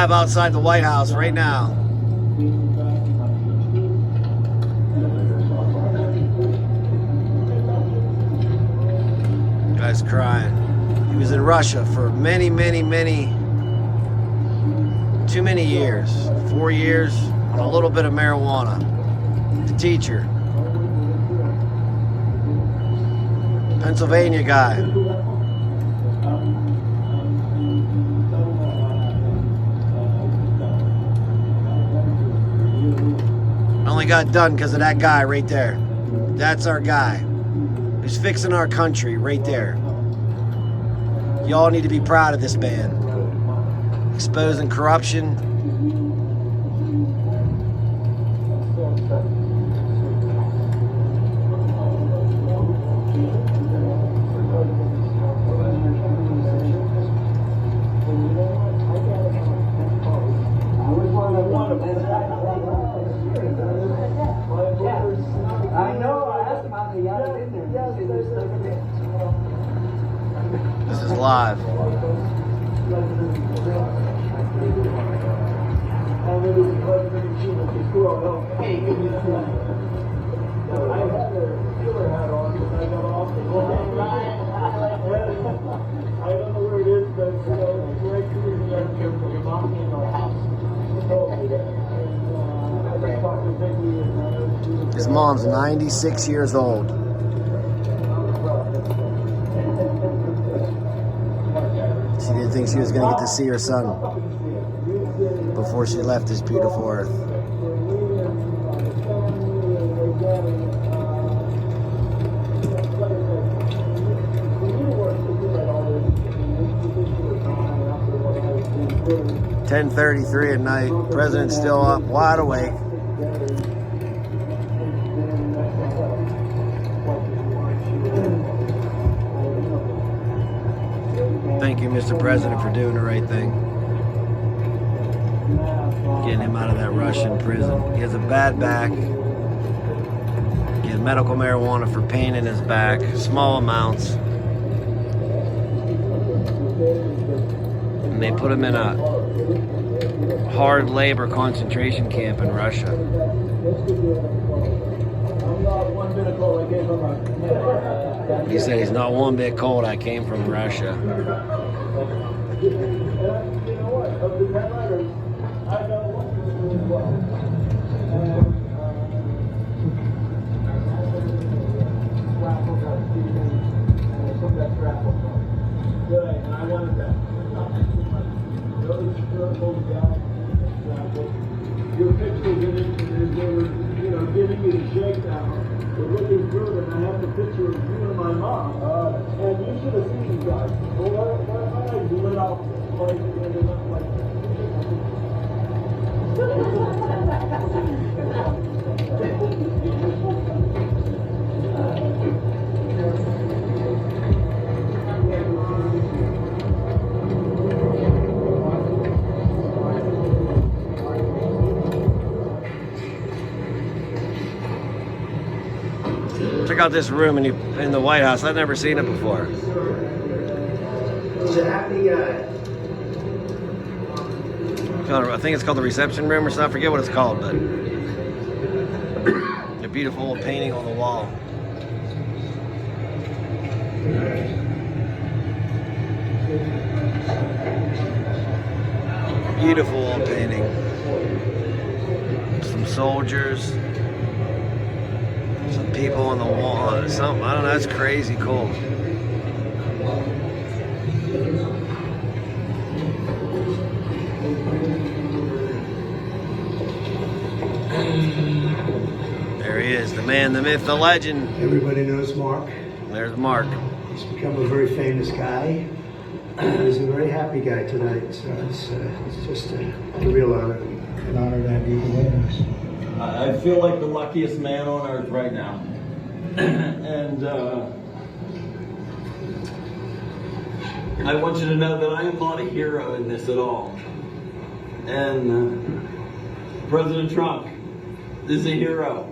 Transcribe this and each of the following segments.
live outside the White House right now. Guy's crying. He was in Russia for many, too many years. 4 years on a little bit of marijuana. The teacher. Pennsylvania guy. Only got done because of that guy right there. That's our guy. Who's fixing our country right there. Y'all need to be proud of this man. Exposing corruption. This is live. His mom's 96 years old. She didn't think she was going to get to see her son before she left this beautiful earth. "10:33 at night. President's still up, wide awake. Thank you, Mr. President, for doing the right thing. Getting him out of that Russian prison. He has a bad back. He had medical marijuana for pain in his back. Small amounts. And they put him in a hard labor concentration camp in Russia. He said he's not one bit cold. I came from Russia. Your pictures in it, they were, giving me the shakedown. We're looking through them. I have the picture of you and my mom. And you should have seen these guys. Well, my eyes lit up like, Check out this room in the White House. I've never seen it before. I think it's called the reception room or something. I forget what it's called, but a beautiful old painting on the wall. Beautiful old painting. Some soldiers. Some people on the wall or something. I don't know. That's crazy cool. There he is, the man, the myth, the legend. Everybody knows Mark. There's Mark. He's become a very famous guy. He's a very happy guy tonight, so it's just a real honor. An honor to have you with us. I feel like the luckiest man on earth right now. And I want you to know that I am not a hero in this at all. And President Trump is a hero.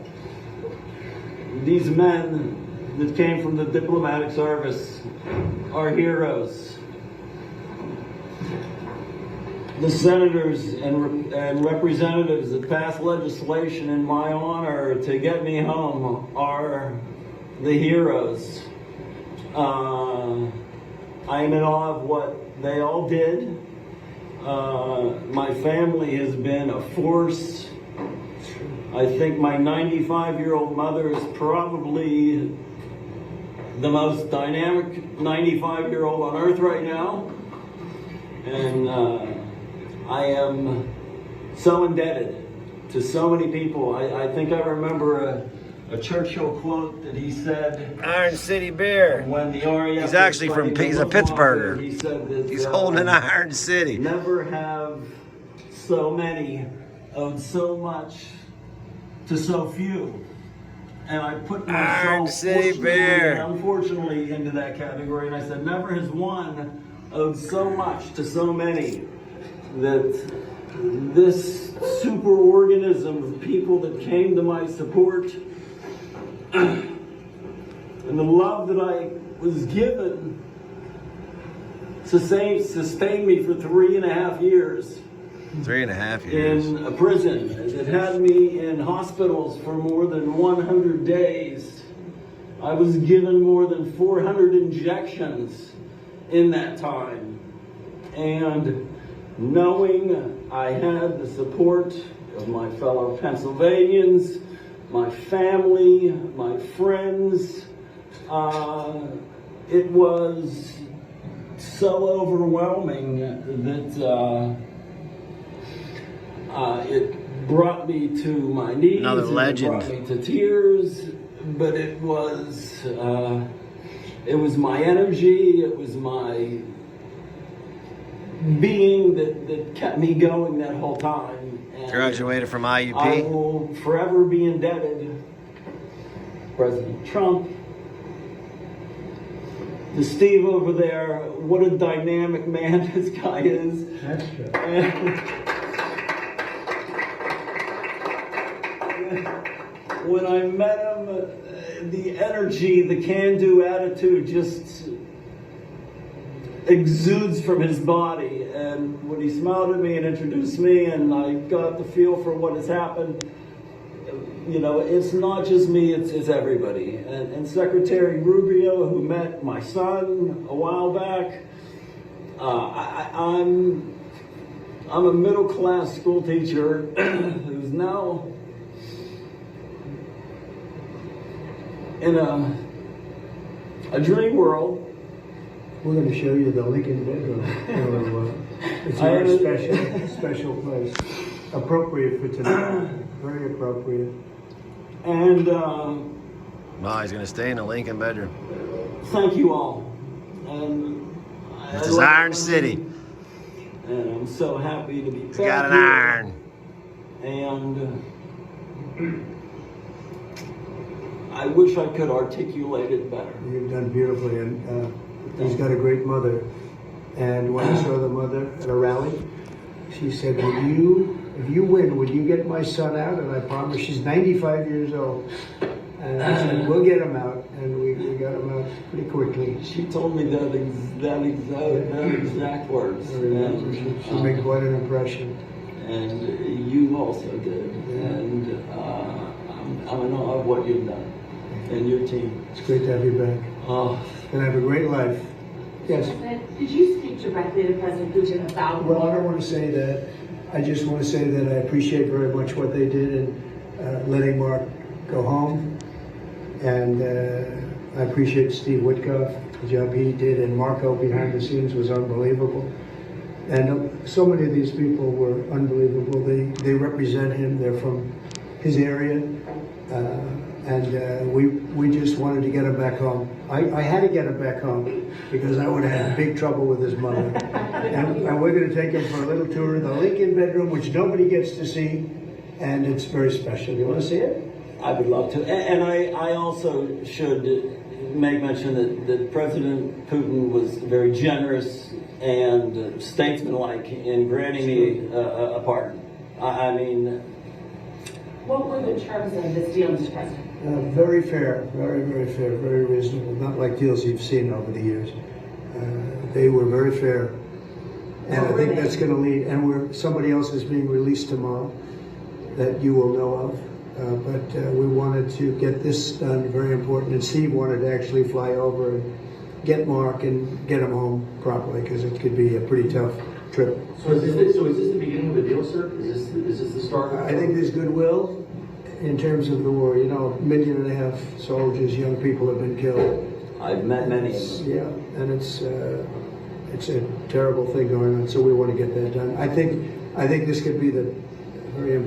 These men that came from the diplomatic service are heroes. the senators and representatives that passed legislation in my honor to get me home are the heroes. I am in awe of what they all did. My family has been a force. I think my 95-year-old mother is probably the most dynamic 95-year-old on earth right now. And I am so indebted to so many people. I think I remember a Churchill quote that he said, Iron City beer. when the RAF He's actually was from, fighting he's the a Muslim Pittsburgher. warfare, he said that, He's holding an Iron City. never have so many owed so much to so few. And I put Iron myself, City fortunately beer. and unfortunately, into that category. And I said, never has one owed so much to so many, that this superorganism of people that came to my support and the love that I was given sustained me for 3.5 years. 3.5 years. In a prison that had me in hospitals for more than 100 days. I was given more than 400 injections in that time. And knowing I had the support of my fellow Pennsylvanians, my family, my friends, it was so overwhelming that it brought me to my knees. Another legend. It brought me to tears, but it was my energy, it was my being that kept me going that whole time. And Graduated from I IUP. will forever be indebted to President Trump, to Steve over there. What a dynamic man this guy is. That's true. And when I met him, the energy, the can-do attitude just exudes from his body. And when he smiled at me and introduced me, and I got the feel for what has happened, you know, it's not just me, it's everybody. And Secretary Rubio, who met my son a while back, I'm a middle-class school teacher who's now in a dream world. We're going to show you the Lincoln bedroom. It's a very special place. Appropriate for tonight. Very appropriate. And Well, he's going to stay in the Lincoln bedroom. thank you all. And This is Iron City. And I'm so happy to be back He's got an here. iron. And I wish I could articulate it better. You've done beautifully, and he's got a great mother. And when I saw the mother at a rally, she said, if you win, would you get my son out? And I promised. She's 95 years old. And I said, we'll get him out. And we got him out pretty quickly. She told me that exact words. And, She made quite an impression. And you also did. Yeah. And I'm in awe of what you've done and your team. It's great to have you back. Oh, And have a great life. Yes. Did you speak directly to President Putin about Well, I don't want to say that. I just want to say that I appreciate very much what they did in letting MARC go home. And I appreciate Steve Witkoff, the job he did, and Marco behind the scenes was unbelievable. And so many of these people were unbelievable. They represent him. They're from his area. And we just wanted to get him back home. I had to get him back home because I would have had big trouble with his mother. And we're going to take him for a little tour of the Lincoln bedroom, which nobody gets to see, and it's very special. You want to see it? I would love to. And I also should make mention that President Putin was very generous and statesmanlike in granting me a pardon. I mean, what were the terms of this deal, Mr. President? Very fair, very fair, very reasonable. Not like deals you've seen over the years. They were very fair. And I think that's going to lead, and somebody else is being released tomorrow that you will know of. But we wanted to get this done, very important. And Steve wanted to actually fly over and get Mark and get him home properly, because it could be a pretty tough trip. So is this the beginning of a deal, sir? Is this the start? I think there's goodwill in terms of the war. You know, 1.5 million soldiers, young people have been killed. I've met many. Yeah, and it's a terrible thing going on. So we want to get that done. I think this could be the very important.